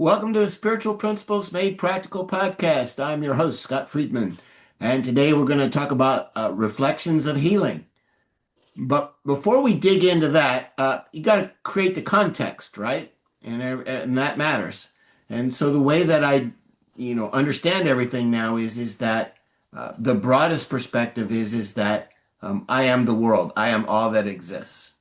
Welcome to the Spiritual Principles Made Practical podcast. I'm your host, Scott Friedman, and today we're going to talk about reflections of healing. But before we dig into that, you got to create the context, right? And that matters. And so the way that I, understand everything now is that the broadest perspective is that I am the world. I am all that exists.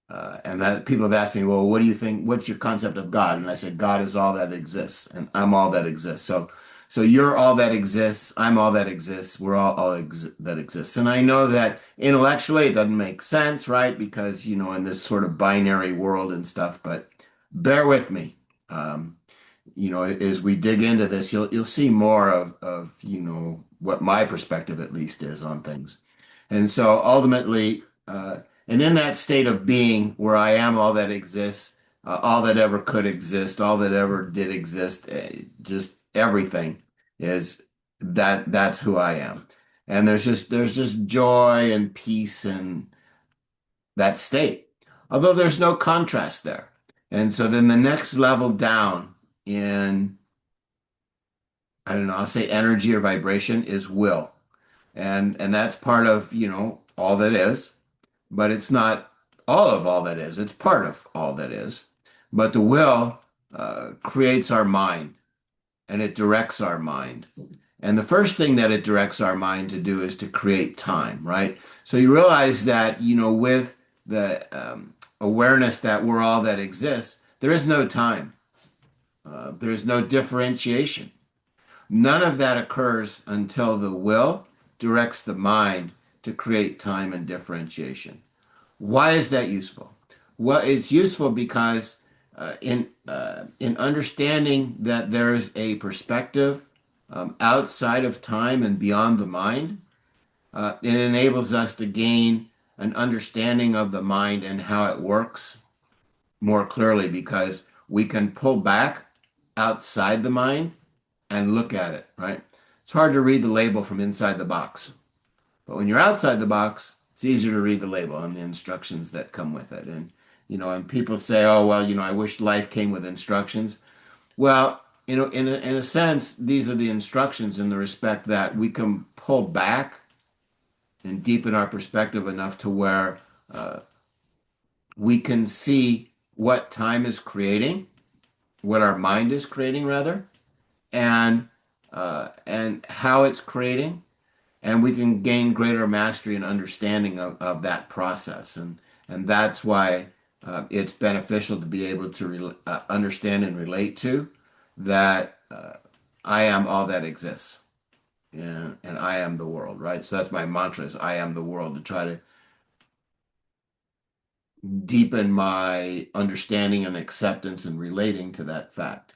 And that people have asked me, well, what do you think? What's your concept of God? And I said, God is all that exists, and I'm all that exists. So you're all that exists. I'm all that exists. We're all that exists. And I know that intellectually it doesn't make sense, right? Because in this sort of binary world and stuff. But bear with me. Um, as we dig into this, you'll see more of what my perspective at least is on things. And so ultimately. And in that state of being where I am all that exists, all that ever could exist, all that ever did exist, just everything is that's who I am. And there's just joy and peace in that state. Although there's no contrast there. And so then the next level down in, I don't know, I'll say energy or vibration is will. And that's part of, all that is. But it's not all that is. It's part of all that is. But the will creates our mind and it directs our mind. And the first thing that it directs our mind to do is to create time, right? So you realize that, with the awareness that we're all that exists, there is no time. There is no differentiation. None of that occurs until the will directs the mind to create time and differentiation. Why is that useful? Well, it's useful because in understanding that there is a perspective outside of time and beyond the mind, it enables us to gain an understanding of the mind and how it works more clearly because we can pull back outside the mind and look at it, right? It's hard to read the label from inside the box. But when you're outside the box, it's easier to read the label and the instructions that come with it. And people say, oh, well, I wish life came with instructions. Well, in a sense, these are the instructions in the respect that we can pull back and deepen our perspective enough to where we can see what time is creating, what our mind is creating, rather, and how it's creating, and we can gain greater mastery and understanding of that process. And that's why it's beneficial to be able to understand and relate to that I am all that exists. And I am the world, right? So that's my mantra is I am the world, to try to deepen my understanding and acceptance and relating to that fact.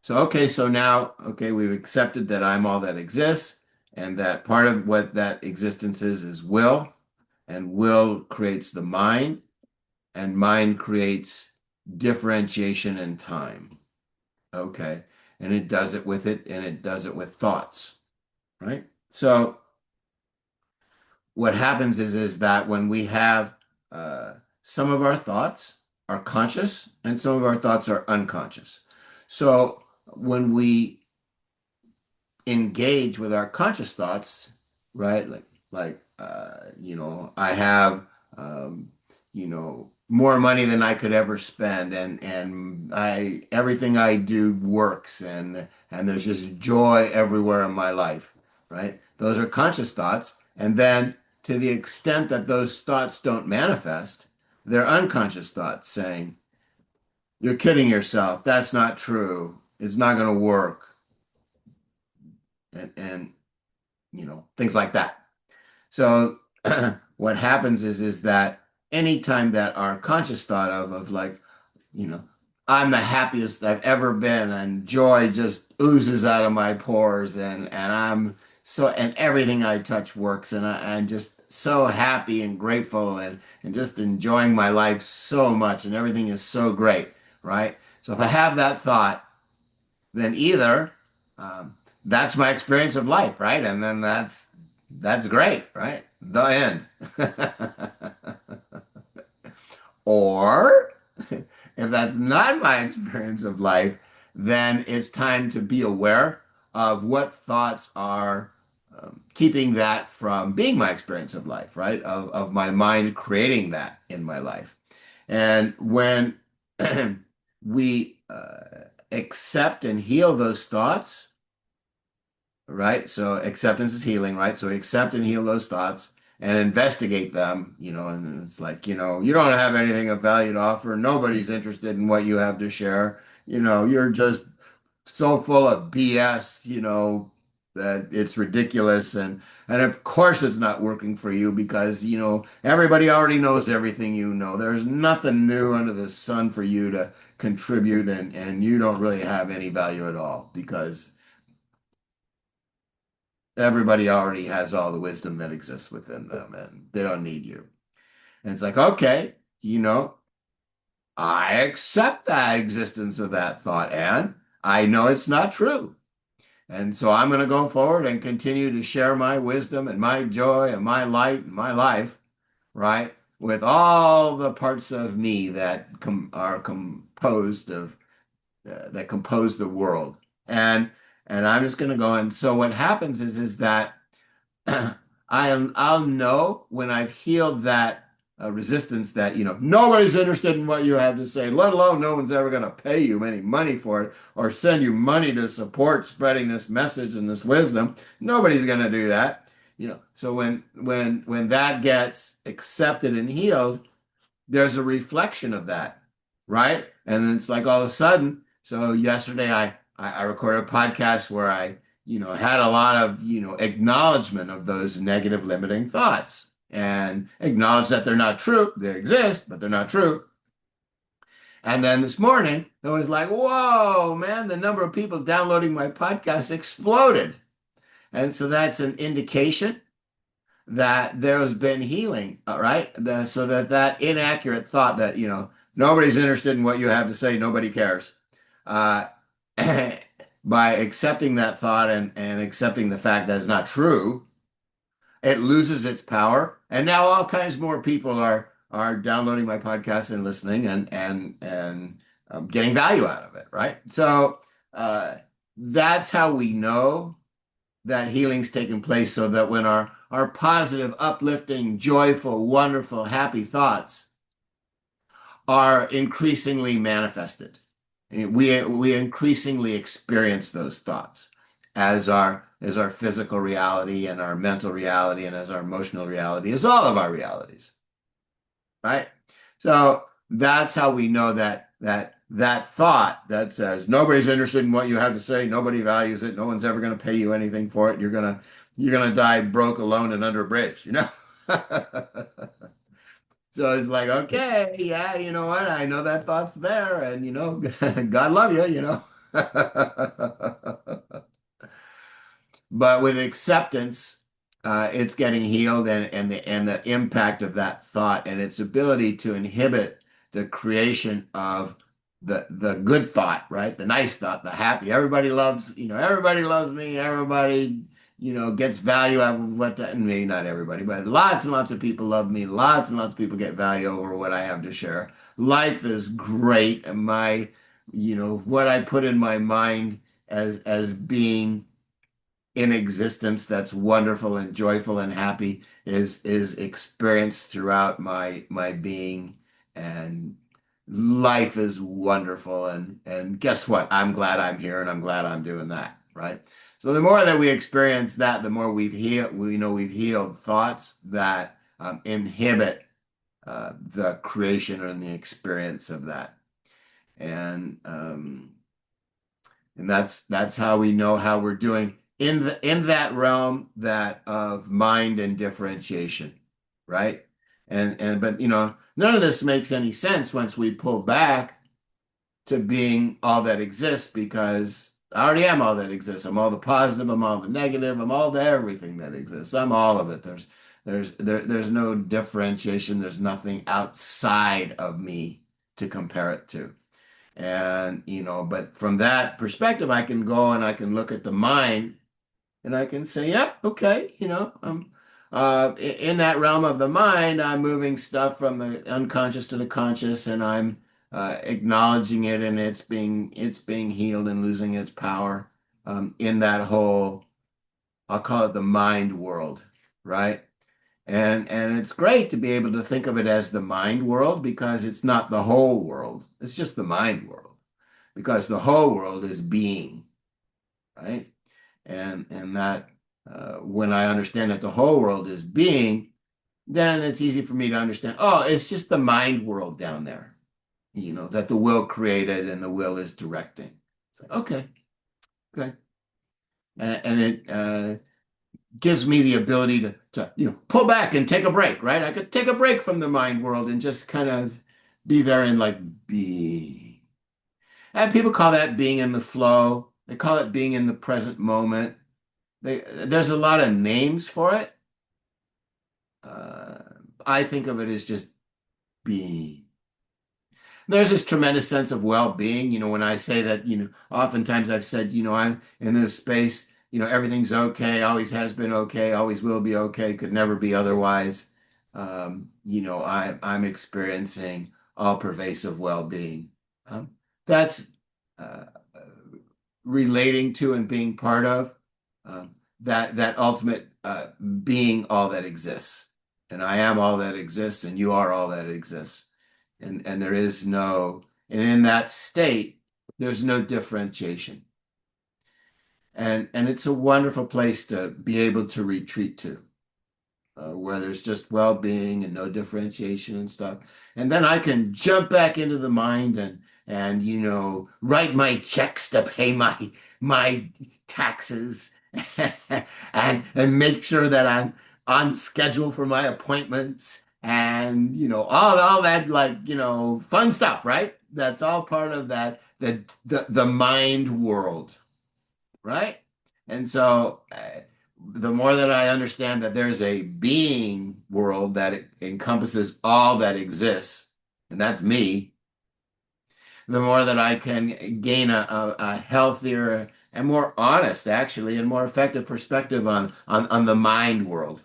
So now, we've accepted that I'm all that exists, and that part of what that existence is will, and will creates the mind, and mind creates differentiation in time. Okay. And it does it with thoughts, right? So what happens is that when we have some of our thoughts are conscious and some of our thoughts are unconscious. So when we engage with our conscious thoughts, right? I have more money than I could ever spend, and I everything I do works, and there's just joy everywhere in my life, right? Those are conscious thoughts, and then to the extent that those thoughts don't manifest, they're unconscious thoughts saying, "You're kidding yourself. That's not true. It's not going to work." And things like that. So what happens is that anytime that our conscious thought of like, you know, I'm the happiest I've ever been, and joy just oozes out of my pores, and and everything I touch works, and I'm just so happy and grateful, and just enjoying my life so much, and everything is so great, right? So if I have that thought, then either that's my experience of life, right? And then that's great, right? The end. Or if that's not my experience of life, then it's time to be aware of what thoughts are keeping that from being my experience of life, right? Of my mind creating that in my life. And when we accept and heal those thoughts, right? So acceptance is healing, right? So accept and heal those thoughts and investigate them, and it's like, you don't have anything of value to offer. Nobody's interested in what you have to share. You're just so full of BS, that it's ridiculous. And of course it's not working for you because, everybody already knows everything you know. There's nothing new under the sun for you to contribute, and you don't really have any value at all because everybody already has all the wisdom that exists within them and they don't need you. And it's like, okay, I accept the existence of that thought and I know it's not true. And so I'm going to go forward and continue to share my wisdom and my joy and my light and my life, right? With all the parts of me that are composed of that compose the world. And I'm just going to go. And so what happens is that I'll know when I've healed that resistance that, nobody's interested in what you have to say, let alone no one's ever going to pay you any money for it or send you money to support spreading this message and this wisdom. Nobody's going to do that. So when that gets accepted and healed, there's a reflection of that, right? And then it's like all of a sudden, so yesterday I recorded a podcast where I, had a lot of, acknowledgement of those negative limiting thoughts and acknowledge that they're not true. They exist, but they're not true. And then this morning, it was like, whoa, man, the number of people downloading my podcast exploded. And so that's an indication that there's been healing, all right? So that inaccurate thought that, nobody's interested in what you have to say, nobody cares. Uh, by accepting that thought and accepting the fact that it's not true, it loses its power. And now all kinds more people are downloading my podcast and listening and getting value out of it, right? So that's how we know that healing's taking place, so that when our positive, uplifting, joyful, wonderful, happy thoughts are increasingly manifested. We increasingly experience those thoughts as our physical reality and our mental reality and as our emotional reality, as all of our realities, right? So that's how we know that thought that says nobody's interested in what you have to say, nobody values it, no one's ever going to pay you anything for it, you're gonna die broke, alone, and under a bridge, So it's like, okay, yeah, you know what? I know that thought's there, and God love you. But with acceptance, it's getting healed, and the impact of that thought and its ability to inhibit the creation of the good thought, right? The nice thought, the happy. Everybody loves me. Everybody, gets value out of and maybe not everybody, but lots and lots of people love me. Lots and lots of people get value over what I have to share. Life is great. And what I put in my mind as being in existence that's wonderful and joyful and happy is experienced throughout my being, and life is wonderful, and guess what, I'm glad I'm here and I'm glad I'm doing that, right? So the more that we experience that, the more we've healed thoughts that inhibit the creation and the experience of that. And that's how we know how we're doing in that realm that of mind and differentiation, right? But none of this makes any sense once we pull back to being all that exists, because I already am all that exists. I'm all the positive, I'm all the negative, I'm all the everything that exists. I'm all of it. There's no differentiation. There's nothing outside of me to compare it to. And, but from that perspective, I can go and I can look at the mind and I can say, yeah, okay, I'm in that realm of the mind, I'm moving stuff from the unconscious to the conscious, and I'm acknowledging it and it's being healed and losing its power in that whole, I'll call it the mind world, right? And it's great to be able to think of it as the mind world because it's not the whole world. It's just the mind world because the whole world is being, right? And that when I understand that the whole world is being, then it's easy for me to understand, oh, it's just the mind world down there, that the will created and the will is directing. It's like, okay, okay. And it gives me the ability to pull back and take a break, right? I could take a break from the mind world and just kind of be there and like be. And people call that being in the flow. They call it being in the present moment. There's a lot of names for it. Uh, I think of it as just being. There's this tremendous sense of well-being. When I say that, oftentimes I've said, I'm in this space, everything's okay, always has been okay, always will be okay, could never be otherwise. I'm experiencing all pervasive well-being. That's uh, relating to and being part of that ultimate being all that exists. And I am all that exists, and you are all that exists. And there is no, and in that state, there's no differentiation. And it's a wonderful place to be able to retreat to, where there's just well-being and no differentiation and stuff. And then I can jump back into the mind and write my checks to pay my taxes and make sure that I'm on schedule for my appointments and all that, like fun stuff, right? That's all part of that the mind world, right? And so the more that I understand that there's a being world that encompasses all that exists, and that's me, the more that I can gain a healthier and more honest, actually, and more effective perspective on the mind world,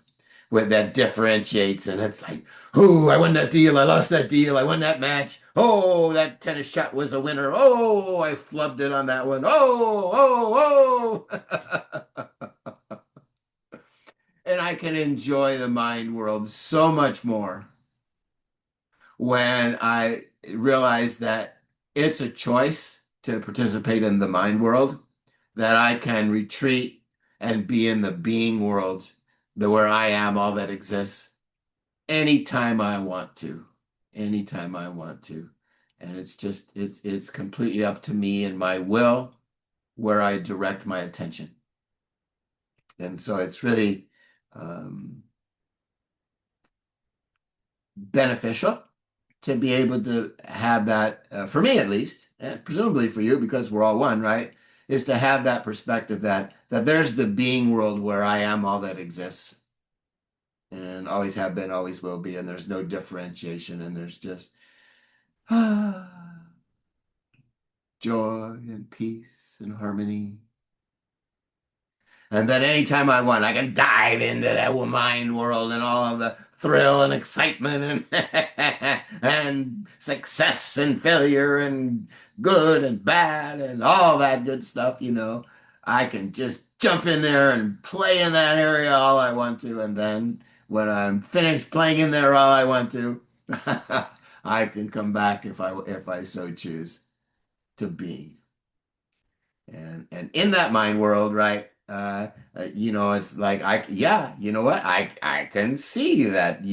where that differentiates. And it's like, oh, I won that deal. I lost that deal. I won that match. Oh, that tennis shot was a winner. Oh, I flubbed it on that one. Oh, oh, oh. And I can enjoy the mind world so much more when I realize that it's a choice to participate in the mind world, that I can retreat and be in the being world, where I am all that exists, anytime I want to, anytime I want to. And it's completely up to me and my will where I direct my attention. And so it's really um, beneficial to be able to have that, for me at least, and presumably for you, because we're all one, right? Is to have that perspective that there's the being world where I am all that exists, and always have been, always will be, and there's no differentiation, and there's just joy and peace and harmony. And then anytime I want, I can dive into that mind world and all of the thrill and excitement and and success and failure and good and bad and all that good stuff. I can just jump in there and play in that area all I want to. And then when I'm finished playing in there all I want to, I can come back if I so choose to be. And in that mind world, right? It's like yeah, you know what? I can see that,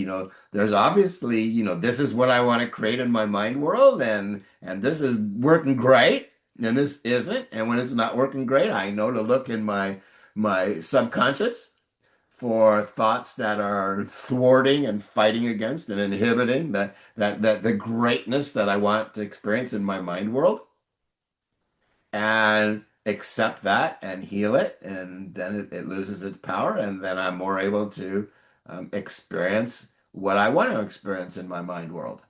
there's obviously, this is what I want to create in my mind world, and this is working great, and this isn't. And when it's not working great, I know to look in my subconscious for thoughts that are thwarting and fighting against and inhibiting that the greatness that I want to experience in my mind world and accept that and heal it, and then it loses its power, and then I'm more able to experience what I want to experience in my mind world.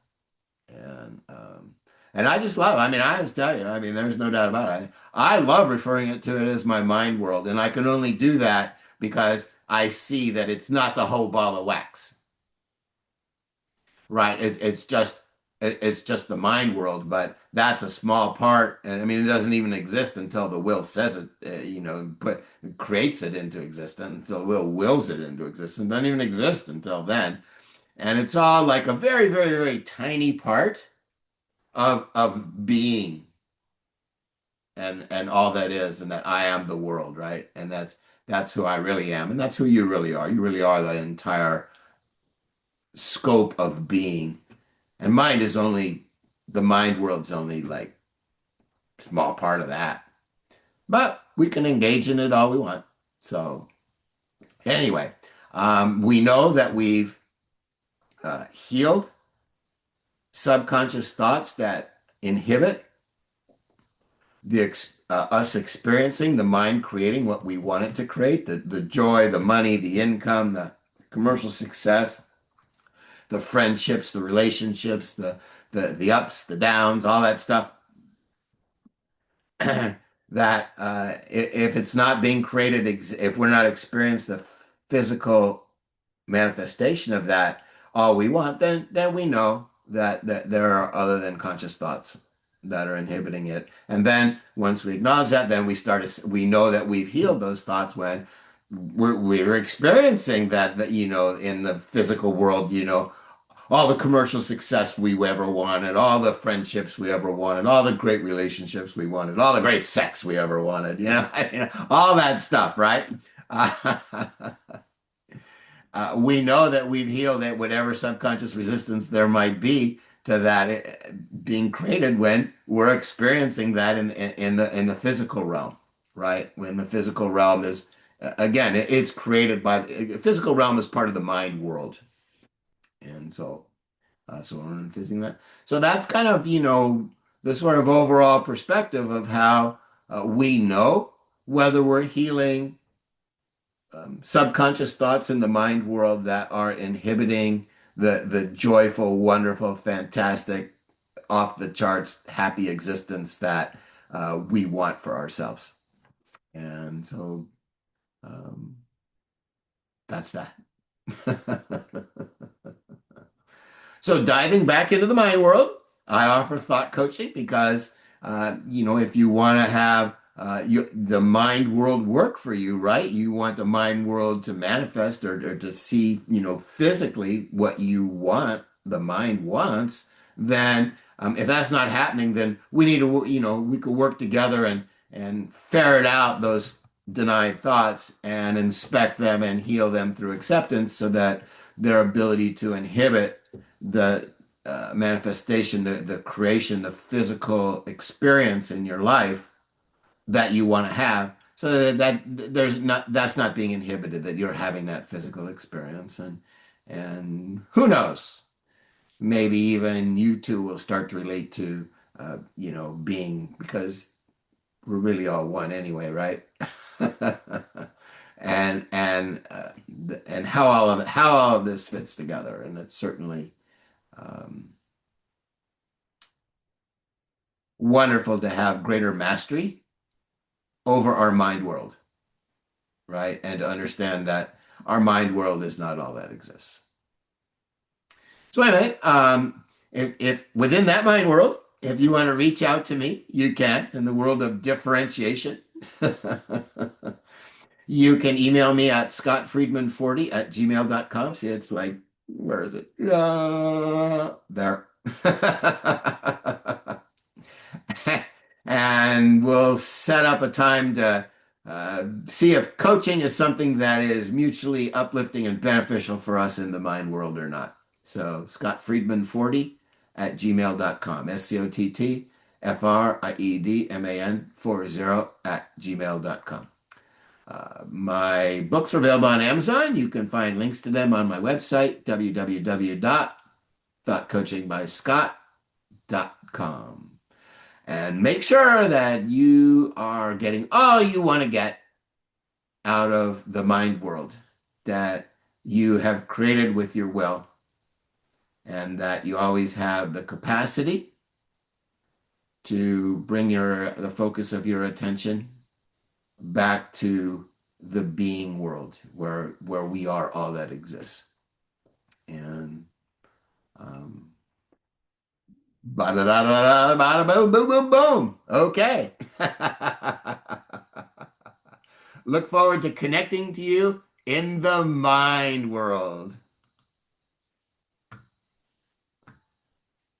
And I just love, I mean, I just tell you, I mean, there's no doubt about it. I love referring to it as my mind world, and I can only do that because I see that it's not the whole ball of wax, right? It's just it's just the mind world, but that's a small part. And I mean, it doesn't even exist until the will says it, creates it into existence, until the will wills it into existence. It doesn't even exist until then. And it's all like a very, very, very tiny part of being and all that is, and that I am the world, right? And that's who I really am, and that's who you really are. You really are the entire scope of being. And mind is only the mind world's only like a small part of that. But we can engage in it all we want. So anyway, we know that we've healed subconscious thoughts that inhibit us experiencing the mind creating what we want it to create, the joy, the money, the income, the commercial success, the friendships, the relationships, the ups, the downs, all that stuff. That if it's not being created, if we're not experiencing the physical manifestation of that, all we want, then we know that there are other than conscious thoughts that are inhibiting it. And then once we acknowledge that, then we know that we've healed those thoughts when we're experiencing that in the physical world, all the commercial success we ever wanted, all the friendships we ever wanted, all the great relationships we wanted, all the great sex we ever wanted, all that stuff, right? We know that we've healed it, whatever subconscious resistance there might be to that being created when we're experiencing that in the physical realm, right? When the physical realm is again, it's created by the physical realm is part of the mind world, and so I'm envisioning that. So that's kind of the sort of overall perspective of how we know whether we're healing subconscious thoughts in the mind world that are inhibiting the joyful, wonderful, fantastic, off the charts, happy existence that we want for ourselves. And so um, that's that. So diving back into the mind world, I offer thought coaching because if you want to have the mind world work for you, right? You want the mind world to manifest or to see, physically what you want, the mind wants, then if that's not happening, then we need to, we could work together and ferret out those denied thoughts and inspect them and heal them through acceptance so that their ability to inhibit the manifestation, the creation, the physical experience in your life that you want to have, so that's not being inhibited, that you're having that physical experience, and who knows, maybe even you two will start to relate to being, because we're really all one anyway, right? And how all of this fits together, and it's certainly um, wonderful to have greater mastery over our mind world, right? And to understand that our mind world is not all that exists. So anyway, if within that mind world, if you want to reach out to me, you can in the world of differentiation. You can email me at scottfriedman40@gmail.com. See, it's like, where is it? There. And we'll set up a time to see if coaching is something that is mutually uplifting and beneficial for us in the mind world or not. So scottfriedman40@gmail.com. SCOTTFRIEDMAN40@gmail.com. My books are available on Amazon. You can find links to them on my website, www.thoughtcoachingbyscott.com. And make sure that you are getting all you want to get out of the mind world that you have created with your will, and that you always have the capacity to bring the focus of your attention back to the being world where we are all that exists. And Ba-da-da-da-da, bada boom, boom, boom, boom. Okay. Look forward to connecting to you in the mind world.